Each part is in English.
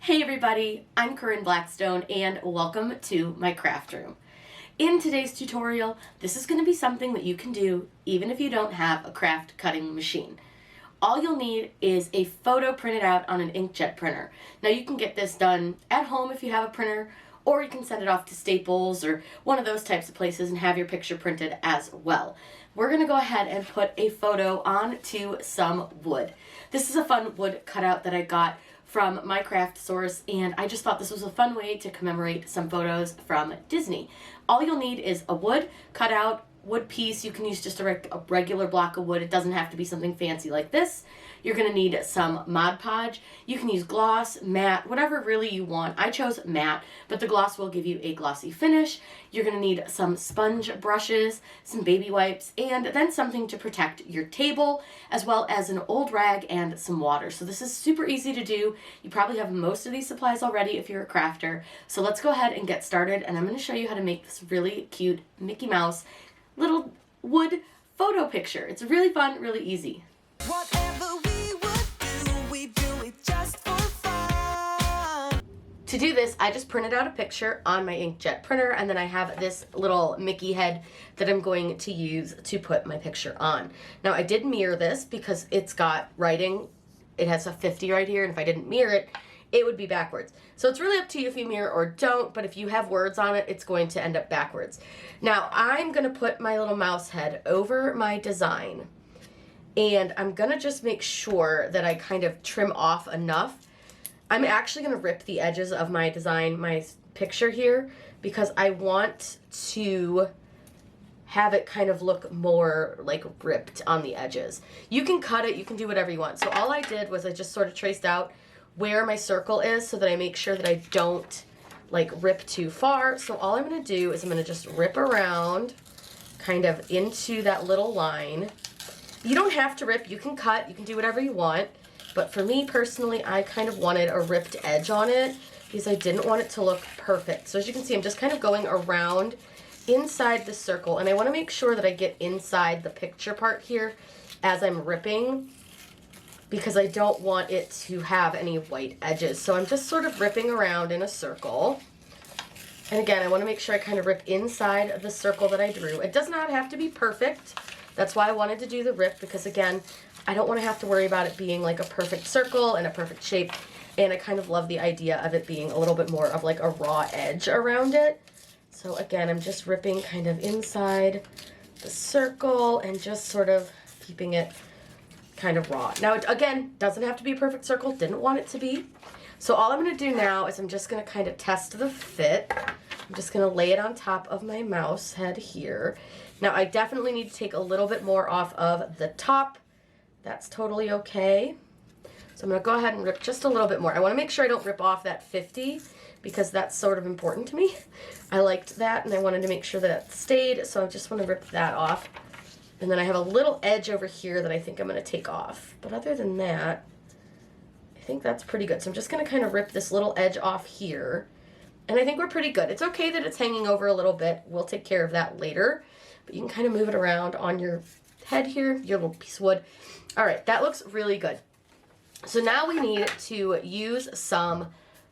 Hey everybody, I'm Corinne Blackstone and welcome to my craft room. In today's tutorial, this is going to be something that you can do even if you don't have a craft cutting machine. All you'll need is a photo printed out on an inkjet printer. Now you can get this done at home if you have a printer, or you can send it off to Staples or one of those types of places and have your picture printed as well. We're going to go ahead and put a photo onto some wood. This is a fun wood cutout that I got from my craft source, and I just thought this was a fun way to commemorate some photos from Disney. All you'll need is a wood cutout, wood piece. You can use just a regular block of wood. It doesn't have to be something fancy like this. You're going to need some Mod Podge. You can use gloss, matte, whatever really you want. I chose matte, but the gloss will give you a glossy finish. You're going to need some sponge brushes, some baby wipes, and then something to protect your table, as well as an old rag and some water. So this is super easy to do. You probably have most of these supplies already if you're a crafter. So let's go ahead and get started, and I'm going to show you how to make this really cute Mickey Mouse little wood photo picture. It's really fun, really easy. Whatever we would do, we do it just for fun. To do this, I just printed out a picture on my inkjet printer, and then I have this little Mickey head that I'm going to use to put my picture on. Now I did mirror this because it's got writing. It has a 50 right here, and if I didn't mirror it, it would be backwards. So it's really up to you if you mirror or don't, but if you have words on it, it's going to end up backwards. Now I'm gonna put my little mouse head over my design, and I'm gonna just make sure that I kind of trim off enough. I'm actually gonna rip the edges of my design, my picture here, because I want to have it kind of look more like ripped on the edges. You can cut it, you can do whatever you want. So all I did was I just sort of traced out where my circle is so that I make sure that I don't like rip too far. So all I'm gonna do is I'm gonna just rip around kind of into that little line. You don't have to rip, you can cut, you can do whatever you want. But for me personally, I kind of wanted a ripped edge on it because I didn't want it to look perfect. So as you can see, I'm just kind of going around inside the circle, and I wanna make sure that I get inside the picture part here as I'm ripping, because I don't want it to have any white edges. So I'm just sort of ripping around in a circle. And again, I want to make sure I kind of rip inside of the circle that I drew. It does not have to be perfect. That's why I wanted to do the rip, because again, I don't want to have to worry about it being like a perfect circle and a perfect shape. And I kind of love the idea of it being a little bit more of like a raw edge around it. So again, I'm just ripping kind of inside the circle and just sort of keeping it kind of raw. Now, it, again, doesn't have to be a perfect circle. Didn't want it to be. So all I'm going to do now is I'm just going to kind of test the fit. I'm just going to lay it on top of my mouse head here. Now, I definitely need to take a little bit more off of the top. That's totally okay. So I'm going to go ahead and rip just a little bit more. I want to make sure I don't rip off that 50 because that's sort of important to me. I liked that, and I wanted to make sure that it stayed, so I just want to rip that off. And then I have a little edge over here that I think I'm going to take off. But other than that, I think that's pretty good. So I'm just going to kind of rip this little edge off here. And I think we're pretty good. It's okay that it's hanging over a little bit. We'll take care of that later. But you can kind of move it around on your head here, your little piece of wood. All right, that looks really good. So now we need to use some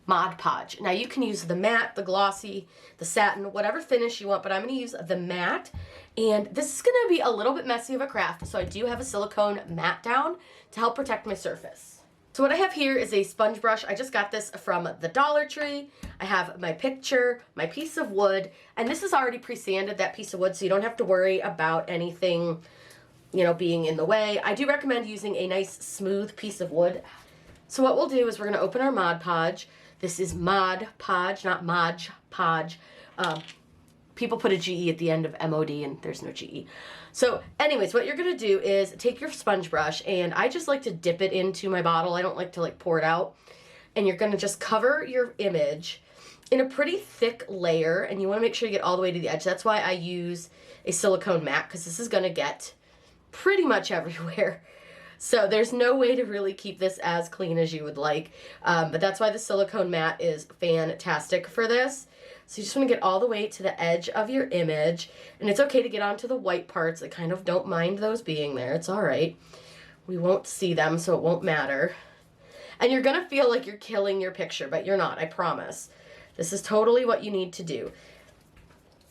Mod Podge. Now you can use the matte, the glossy, the satin, whatever finish you want, but I'm going to use the matte. And this is going to be a little bit messy of a craft, so I do have a silicone mat down to help protect my surface. So what I have here is a sponge brush. I just got this from the Dollar Tree. I have my picture, my piece of wood, and this is already pre-sanded, that piece of wood, so you don't have to worry about anything, you know, being in the way. I do recommend using a nice smooth piece of wood. So what we'll do is we're going to open our Mod Podge. This is Mod Podge, not Mod Podge. People put a GE at the end of MOD, and there's no GE. So anyways, what you're going to do is take your sponge brush, and I just like to dip it into my bottle. I don't like to like pour it out. And you're going to just cover your image in a pretty thick layer, and you want to make sure you get all the way to the edge. That's why I use a silicone mat, because this is going to get pretty much everywhere. So there's no way to really keep this as clean as you would like, but that's why the silicone mat is fantastic for this. So you just want to get all the way to the edge of your image, and it's okay to get onto the white parts. I kind of don't mind those being there. It's all right. We won't see them, so it won't matter. And you're gonna feel like you're killing your picture, but you're not, I promise. This is totally what you need to do.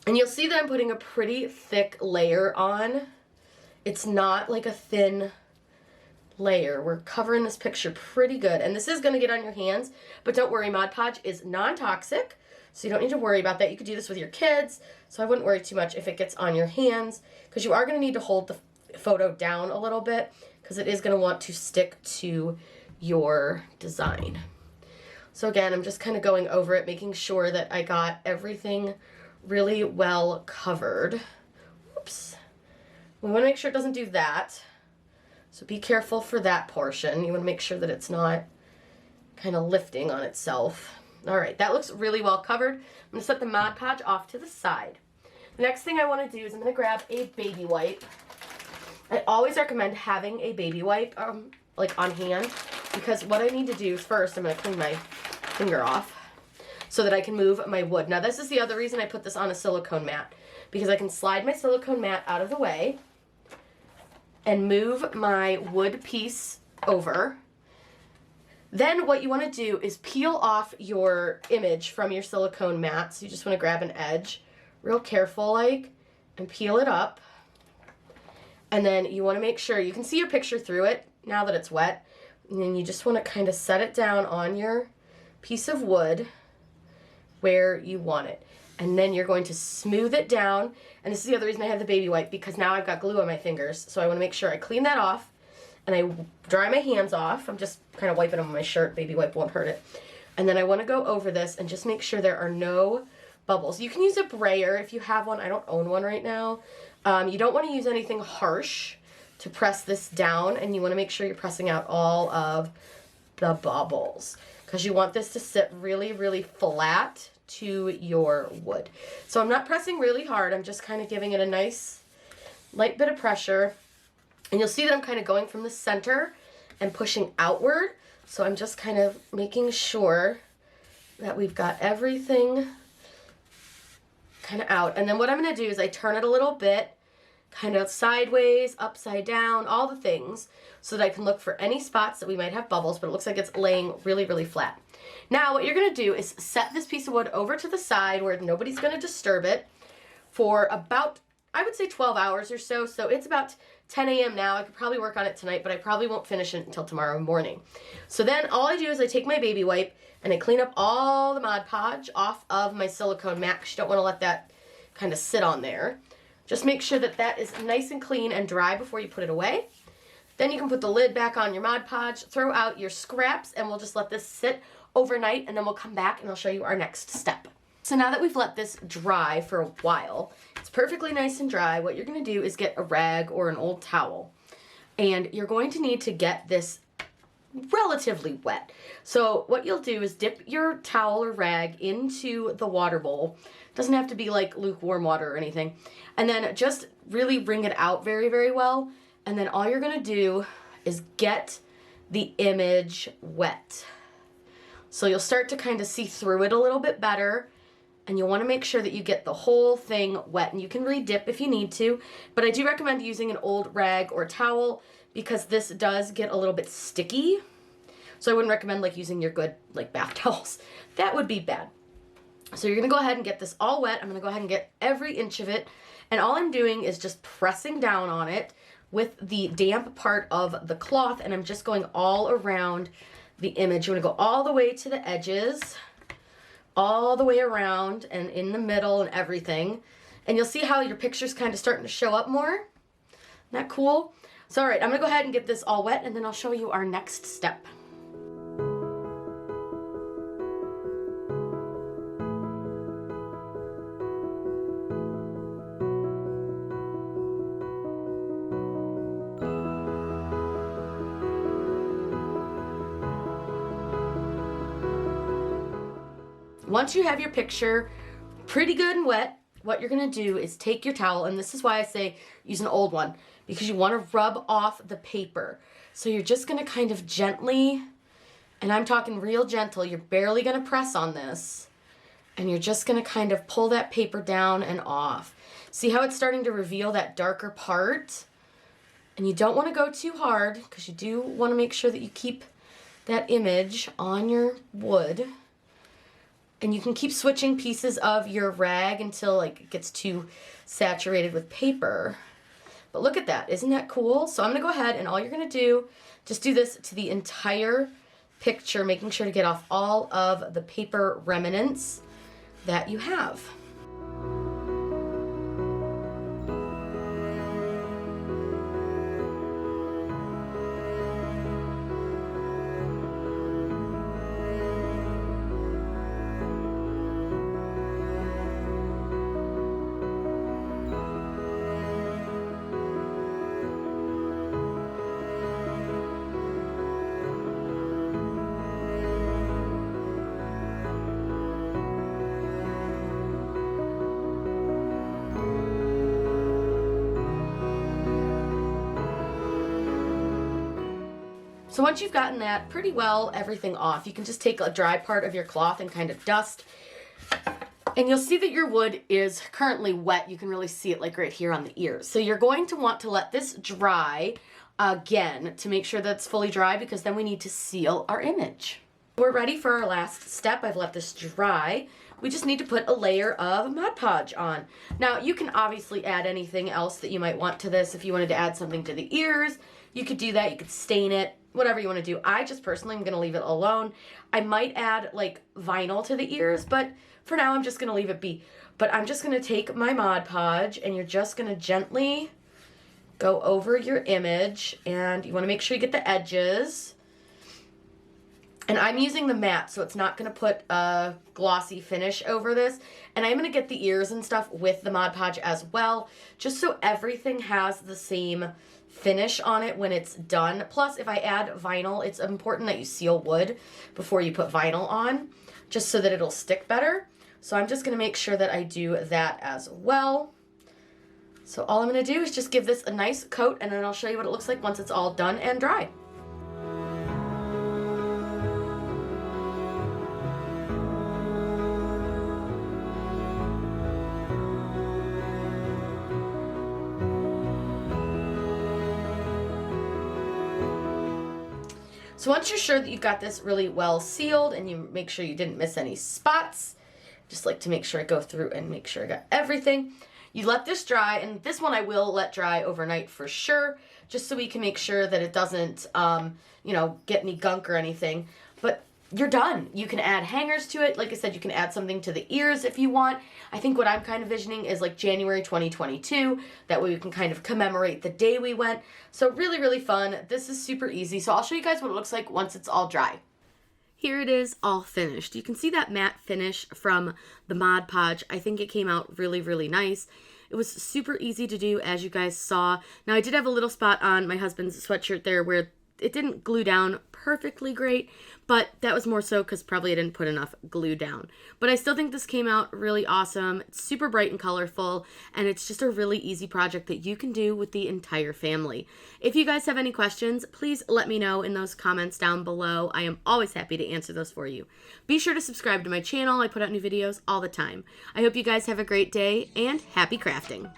And you'll see that I'm putting a pretty thick layer on. It's not like a thin layer. We're covering this picture pretty good. And this is gonna get on your hands, but don't worry, Mod Podge is non-toxic, so you don't need to worry about that. You could do this with your kids, so I wouldn't worry too much if it gets on your hands, because you are gonna need to hold the photo down a little bit, because it is gonna want to stick to your design. So again, I'm just kind of going over it, making sure that I got everything really well covered. Oops. We want to make sure it doesn't do that. So be careful for that portion. You want to make sure that it's not kind of lifting on itself. All right, that looks really well covered. I'm going to set the Mod Podge off to the side. The next thing I want to do is I'm going to grab a baby wipe. I always recommend having a baby wipe like on hand, because what I need to do is first I'm going to clean my finger off so that I can move my wood. Now this is the other reason I put this on a silicone mat, because I can slide my silicone mat out of the way and move my wood piece over. Then what you want to do is peel off your image from your silicone mat. So you just want to grab an edge, real careful like, and peel it up. And then you want to make sure you can see your picture through it now that it's wet. And then you just want to kind of set it down on your piece of wood where you want it. And then you're going to smooth it down. And this is the other reason I have the baby wipe, because now I've got glue on my fingers. So I want to make sure I clean that off and I dry my hands off. I'm just kind of wiping them on my shirt. Baby wipe won't hurt it. And then I want to go over this and just make sure there are no bubbles. You can use a brayer if you have one. I don't own one right now. You don't want to use anything harsh to press this down, and you want to make sure you're pressing out all of the bubbles, because you want this to sit really, really flat to your wood. So I'm not pressing really hard. I'm just kind of giving it a nice light bit of pressure. And you'll see that I'm kind of going from the center and pushing outward. So I'm just kind of making sure that we've got everything kind of out. And then what I'm going to do is I turn it a little bit, kind of sideways, upside down, all the things, so that I can look for any spots that we might have bubbles, but it looks like it's laying really, really flat. Now what you're going to do is set this piece of wood over to the side where nobody's going to disturb it for about, I would say 12 hours or so. So it's about 10 a.m. now. I could probably work on it tonight, but I probably won't finish it until tomorrow morning. So then all I do is I take my baby wipe and I clean up all the Mod Podge off of my silicone mat, because you don't want to let that kind of sit on there. Just make sure that that is nice and clean and dry before you put it away. Then you can put the lid back on your Mod Podge, throw out your scraps, and we'll just let this sit overnight, and then we'll come back and I'll show you our next step. So now that we've let this dry for a while, it's perfectly nice and dry, what you're going to do is get a rag or an old towel, and you're going to need to get this relatively wet. So what you'll do is dip your towel or rag into the water bowl. Doesn't have to be like lukewarm water or anything. And then just really wring it out very, very well. And then all you're gonna do is get the image wet. So you'll start to kind of see through it a little bit better. And you'll want to make sure that you get the whole thing wet. And you can re-dip if you need to. But I do recommend using an old rag or towel, because this does get a little bit sticky. So I wouldn't recommend like using your good like bath towels. That would be bad. So you're going to go ahead and get this all wet. I'm going to go ahead and get every inch of it. And all I'm doing is just pressing down on it with the damp part of the cloth. And I'm just going all around the image. You want to go all the way to the edges, all the way around and in the middle and everything. And you'll see how your picture's kind of starting to show up more. Isn't that cool? So all right, I'm going to go ahead and get this all wet, and then I'll show you our next step. Once you have your picture pretty good and wet, what you're going to do is take your towel, and this is why I say use an old one, because you want to rub off the paper. So you're just going to kind of gently, and I'm talking real gentle, you're barely going to press on this, and you're just going to kind of pull that paper down and off. See how it's starting to reveal that darker part? And you don't want to go too hard, because you do want to make sure that you keep that image on your wood. And you can keep switching pieces of your rag until like it gets too saturated with paper. But look at that, isn't that cool? So I'm gonna go ahead and all you're gonna do, just do this to the entire picture, making sure to get off all of the paper remnants that you have. So once you've gotten that pretty well everything off, you can just take a dry part of your cloth and kind of dust. And you'll see that your wood is currently wet. You can really see it like right here on the ears. So you're going to want to let this dry again to make sure that it's fully dry, because then we need to seal our image. We're ready for our last step. I've let this dry. We just need to put a layer of Mod Podge on. Now you can obviously add anything else that you might want to this. If you wanted to add something to the ears, you could do that. You could stain it, whatever you want to do. I just personally am going to leave it alone. I might add like vinyl to the ears, but for now I'm just going to leave it be. But I'm just going to take my Mod Podge and you're just going to gently go over your image, and you want to make sure you get the edges. And I'm using the matte, so it's not going to put a glossy finish over this. And I'm going to get the ears and stuff with the Mod Podge as well, just so everything has the same finish on it when it's done. Plus, if I add vinyl, it's important that you seal wood before you put vinyl on, just so that it'll stick better. So I'm just going to make sure that I do that as well. So all I'm going to do is just give this a nice coat, and then I'll show you what it looks like once it's all done and dry. So once you're sure that you've got this really well sealed and you make sure you didn't miss any spots, just like to make sure I go through and make sure I got everything, you let this dry. And this one I will let dry overnight for sure, just so we can make sure that it doesn't, you know, get any gunk or anything. But you're done. You can add hangers to it. Like I said, you can add something to the ears if you want. I think what I'm kind of visioning is like January 2022. That way we can kind of commemorate the day we went. So really, really fun. This is super easy. So I'll show you guys what it looks like once it's all dry. Here it is all finished. You can see that matte finish from the Mod Podge. I think it came out really, really nice. It was super easy to do, as you guys saw. Now I did have a little spot on my husband's sweatshirt there where it didn't glue down perfectly great, but that was more so because probably I didn't put enough glue down. But I still think this came out really awesome. It's super bright and colorful, and it's just a really easy project that you can do with the entire family. If you guys have any questions, please let me know in those comments down below. I am always happy to answer those for you. Be sure to subscribe to my channel. I put out new videos all the time. I hope you guys have a great day, and happy crafting.